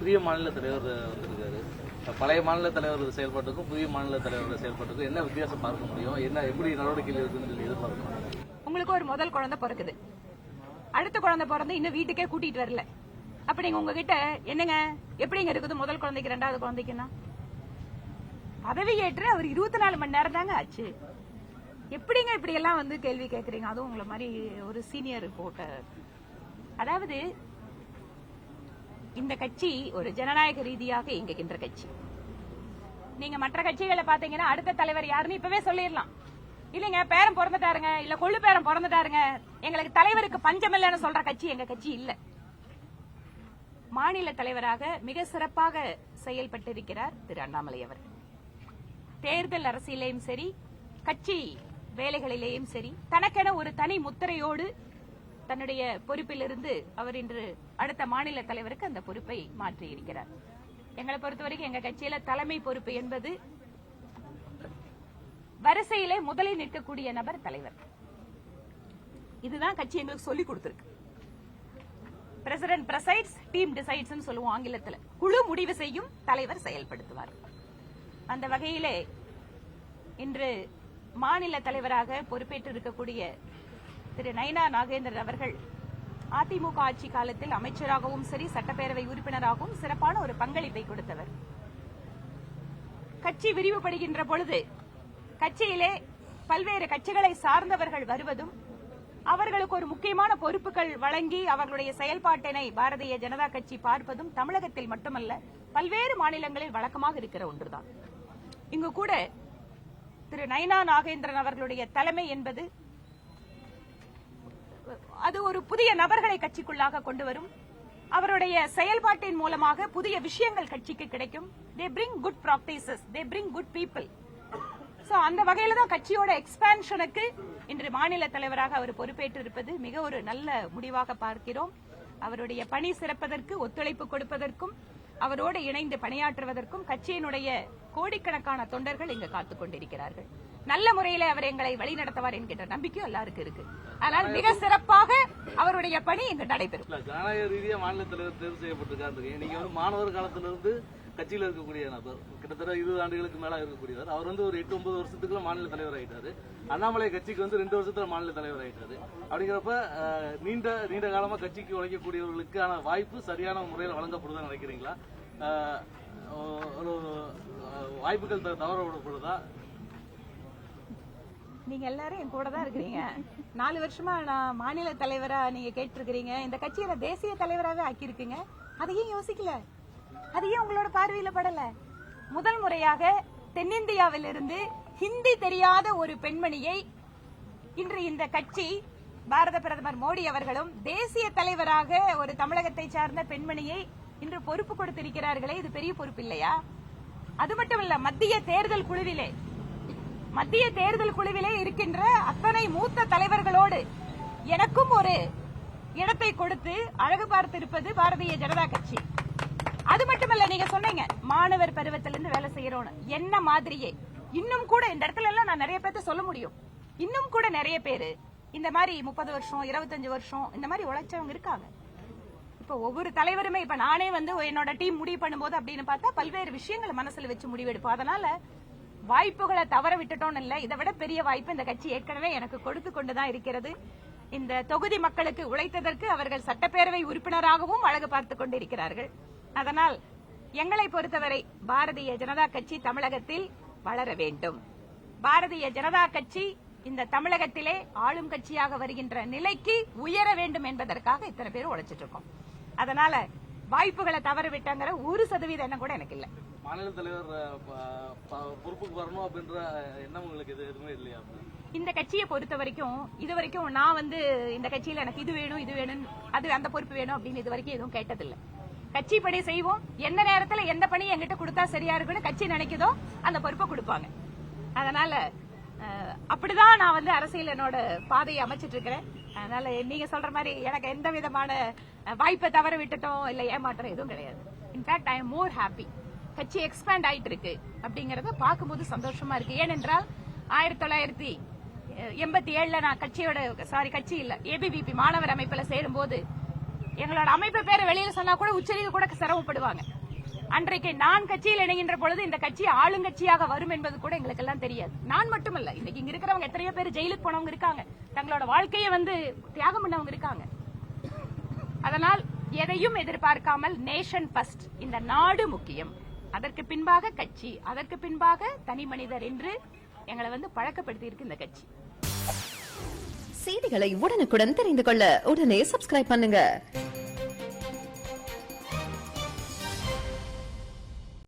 புதிய மாநில தலைவர் வந்திருக்காரு. பழைய மாநில தலைவர் செயல்பாட்டுக்கும் புதிய மாநில தலைவரோட செயல்பாட்டுக்கும் என்ன வித்தியாசம் பார்க்க முடியும், என்ன எப்படி நடவடிக்கைகள் இருக்குன்னு சொல்லி எதிர்பார்க்கணும். உங்களுக்கு ஒரு முதல் குழந்தை பிறக்குது, அடுத்த குழந்தை பிறந்து இன்னும் வீட்டுக்கே கூட்டிட்டு வரல. அப்படிங்க உங்ககிட்ட என்னங்க எப்படிங்க இருக்குது முதல் குழந்தைக்கு ரெண்டாவது குழந்தைக்குன்னா? பதவி ஏற்று அவர் 24 மணி நேரம் தாங்க ஆச்சு. எப்படிங்க இப்படி எல்லாம் வந்து கேள்வி கேட்கறீங்க? அதுவும் உங்களை மாதிரி ஒரு சீனியர் ரிப்போர்ட்டர். அதாவது இந்த கட்சி ஒரு ஜனநாயக ரீதியாக இயங்குகின்ற கட்சி. நீங்க மற்ற கட்சிகளை பாத்தீங்கன்னா அடுத்த தலைவர் யாருன்னு இப்பவே சொல்லிடலாம். இல்லைங்க பேரன் பிறந்துட்டாருங்க, இல்ல கொள்ளு பேரன் பிறந்துட்டாருங்க, எங்களுக்கு தலைவருக்கு பஞ்சம் இல்லைன்னு சொல்ற கட்சி எங்க கட்சி இல்ல. மாநில தலைவராக மிக சிறப்பாக செயல்பட்டிருக்கிறார் திரு அண்ணாமலை அவர்கள். தேர்தல் அரசியலையும் சரி, கட்சி வேலைகளிலேயும் சரி, தனக்கென ஒரு தனி முத்திரையோடு தன்னுடைய பொறுப்பிலிருந்து அவர் இன்று அடுத்த மாநில தலைவருக்கு அந்த பொறுப்பை மாற்றியிருக்கிறார். எங்களை பொறுத்தவரைக்கும் எங்க கட்சியில தலைமை பொறுப்பு என்பது வரிசையிலே முதலில் நிற்கக்கூடிய நபர் தலைவர். இதுதான் கட்சி எங்களுக்கு சொல்லிக் கொடுத்திருக்கு. பிரசிடென்ட் பிரசைட்ஸ், டீம் டிசைட்ஸ் சொல்லுவோம் ஆங்கிலத்தில். குழு முடிவு செய்யும், தலைவர் செயல்படுத்துவார். அந்த வகையிலே இன்று மாநில தலைவராக பொறுப்பேற்று இருக்கக்கூடிய திரு நயினா நாகேந்திரன் அவர்கள் அதிமுக ஆட்சி காலத்தில் அமைச்சராகவும் சரி, சட்டப்பேரவை உறுப்பினராகவும் சிறப்பான ஒரு பங்களிப்பை கொடுத்தவர். கட்சி விரிவுபடுகின்ற பொழுது கட்சியிலே பல்வேறு கட்சிகளை சார்ந்தவர்கள் வருவதும், அவர்களுக்கு ஒரு முக்கியமான பொறுப்புகள் வழங்கி அவர்களுடைய செயல்பாட்டினை பாரதிய ஜனதா கட்சி பார்ப்பதும் தமிழகத்தில் மட்டுமல்ல பல்வேறு மாநிலங்களில் வழக்கமாக இருக்கிற ஒன்றுதான். இங்கு கூட திரு நயினா நாகேந்திரன் அவர்களுடைய தலைமை என்பது அது ஒரு புதிய நபர்களை கட்சிக்குள்ளாக கொண்டு வரும். அவருடைய செயல்பாட்டின் மூலமாக புதிய விஷயங்கள் கட்சிக்கு கிடைக்கும். they bring good practices, they bring good people. அந்த வகையில தான் கட்சியோட எக்ஸ்பான்ஷனுக்கு இன்று மாநில தலைவராக அவர் பொறுப்பேற்று இருப்பது மிக ஒரு நல்ல முடிவாக பார்க்கிறோம். அவருடைய பணி சிறப்பதற்கு, ஒத்துழைப்பு கொடுப்பதற்கும், அவரோடு இணைந்து பணியாற்றுவதற்கும் கட்சியினுடைய கோடிக்கணக்கான தொண்டர்கள் இங்கு காத்துக் கொண்டிருக்கிறார்கள். நல்ல முறையில் அவர் எங்களை வழிநடத்துவார் என்கின்ற நம்பிக்கையும் எல்லாருக்கும் இருக்கு. அதனால் மிக சிறப்பாக அவருடைய பணி இங்கு நடைபெறும். ஜனநாயக ரீதியாக மாநில தலைவர் தேர்வு செய்யப்பட்டிருக்காரு. நீங்க மாணவர் காலத்திலிருந்து கட்சியில் இருக்கக்கூடிய நபர், கிட்டத்தட்ட 20 ஆண்டுகளுக்கு மேல இருக்கக்கூடியவர். அவர் ஒரு 8-9 வருஷத்துக்குள்ள மாநில தலைவர் ஆயிட்டாரு. அண்ணாமலை கட்சிக்கு 2 வருஷத்துல மாநில தலைவர் ஆயிட்டாரு. அப்படிங்கிறப்ப நீண்ட காலமா கட்சிக்கு உழைக்கக்கூடியவர்களுக்கான வாய்ப்பு சரியான முறையில் வழங்கப்படுவதா நினைக்கிறீங்களா? ஒரு வாய்ப்புகள் தவற விடப்படுதா? நீங்க எல்லாரும் என் கூட தான் இருக்கிறீங்க. 4 வருஷமா நான் மாநில தலைவரா நீங்க கேட்டிருக்கிறீங்க. இந்த கட்சியில தேசிய தலைவராகவே ஆக்கியிருக்கீங்க. அதையும் யோசிக்கல, அதையும் உங்களோட பார்வையில படல. முதல் முறையாக தென்னிந்தியாவில் இருந்து ஹிந்தி தெரியாத ஒரு பெண்மணியை இன்று இந்த கட்சி, பாரத பிரதமர் மோடி அவர்களும் தேசிய தலைவராக ஒரு தமிழகத்தை சார்ந்த பெண்மணியை இன்று பொறுப்பு கொடுத்திருக்கிறார்களே, இது பெரிய பொறுப்பு இல்லையா? அது மட்டுமல்ல, மத்திய தேர்தல் குழுவிலே இருக்கின்ற அத்தனை மூத்த தலைவர்களோடு எனக்கும் ஒரு இடத்தை கொடுத்து அழகு பார்த்திருப்பது பாரதிய ஜனதா கட்சி. அது மட்டுமல்ல, நீங்க சொன்னீங்க மாணவர் பருவத்திலிருந்து வேலை செய்யறோம். என்ன மாதிரியே இன்னும் கூட இந்த இடத்துல எல்லாம் நான் நிறைய பேர்த்த சொல்ல முடியும். இன்னும் கூட நிறைய பேரு இந்த மாதிரி 30 வருஷம் 25 வருஷம் இந்த மாதிரி உழைச்சவங்க இருக்காங்க. இப்ப ஒவ்வொரு தலைவருமே, இப்ப நானே என்னோட டீம் முடிவு பண்ணும்போது அப்படின்னு பார்த்தா பல்வேறு விஷயங்களை மனசுல வச்சு முடிவெடுப்போம். அதனால வாய்ப்புகளை தவற விட்டுட்டோம் இல்ல, இதை விட பெரிய வாய்ப்பு இந்த கட்சி ஏற்கனவே எனக்கு கொடுத்து கொண்டுதான் இருக்கிறது. இந்த தொகுதி மக்களுக்கு உழைத்ததற்கு அவர்கள் சட்டப்பேரவை உறுப்பினராகவும் அழகு பார்த்துக் கொண்டிருக்கிறார்கள். அதனால் எங்களை பொறுத்தவரை பாரதிய ஜனதா கட்சி தமிழகத்தில் வளர வேண்டும். பாரதிய ஜனதா கட்சி இந்த தமிழகத்திலே ஆளும் கட்சியாக வருகின்ற நிலைக்கு உயர வேண்டும் என்பதற்காக இத்தனை பேர் உழைச்சிட்டு இருக்கோம். அதனால வாய்ப்புகளை தவற விட்டாங்கிற 1% எண்ணம் கூட எனக்கு இல்ல. மாநில தலைவர் பொறுப்புக்கு வரணும் அப்படின்ற எண்ணம் உங்களுக்கு எதுவுமே இல்லையா? இந்த கட்சியை பொறுத்த வரைக்கும் இதுவரைக்கும் நான் இந்த கட்சியில எனக்கு இது வேணும் அது அந்த பொறுப்பு வேணும் அப்படின்னு இது வரைக்கும் எதுவும் கேட்டதில்லை. கட்சி பணி செய்வோம், எந்த நேரத்துல எந்த பணி எங்கிட்ட கொடுத்தா சரியா இருக்குன்னு கட்சி நினைக்குதோ அந்த பொறுப்பை கொடுப்பாங்க. அதனால அப்படிதான் நான் அரசியல் என்னோட பாதையை அமைச்சிட்டு இருக்கிறேன். அதனால நீங்க சொல்ற மாதிரி எனக்கு எந்த விதமான வாய்ப்பை தவற விட்டுட்டோம் இல்ல ஏமாற்றம் எதுவும் கிடையாது. In fact I am more happy. கட்சி எக்ஸ்பேண்ட் ஆயிட்டு இருக்கு அப்படிங்கறத பார்க்கும்போது சந்தோஷமா இருக்கு. ஏனென்றால் 1987 நான் கட்சி இல்ல ஏபிவிபி மாணவர் அமைப்புல சேரும்போது எங்களோட அமைப்பு பேரை வெளியில சொன்னா கூட உச்சரிக்க கூட சிரமப்படுவாங்க. அன்றைக்கு நான் கட்சியில் இணைகின்ற பொழுது இந்த கட்சி ஆளுங்கட்சியாக வரும் என்பது கூட எங்களுக்கு எல்லாம் தெரியாது. நான் மட்டுமல்ல, இன்னைக்கு இங்க இருக்கிறவங்க எத்தனையோ பேர் ஜெயிலுக்கு போனவங்க இருக்காங்க, தங்களோட வாழ்க்கையை தியாகம் பண்ணவங்க இருக்காங்க. அதனால் எதையும் எதிர்பார்க்காமல் நேஷன் ஃபர்ஸ்ட், இந்த நாடு முக்கியம், அதற்கு பின்பாக கட்சி, அதற்கு பின்பாக தனி மனிதர் என்று எங்களை பழக்கப்படுத்தி இருக்கு இந்த கட்சி. செய்திகளை உடனுக்குடன் தெரிந்து கொள்ள உடனே சப்ஸ்கிரைப் பண்ணுங்க.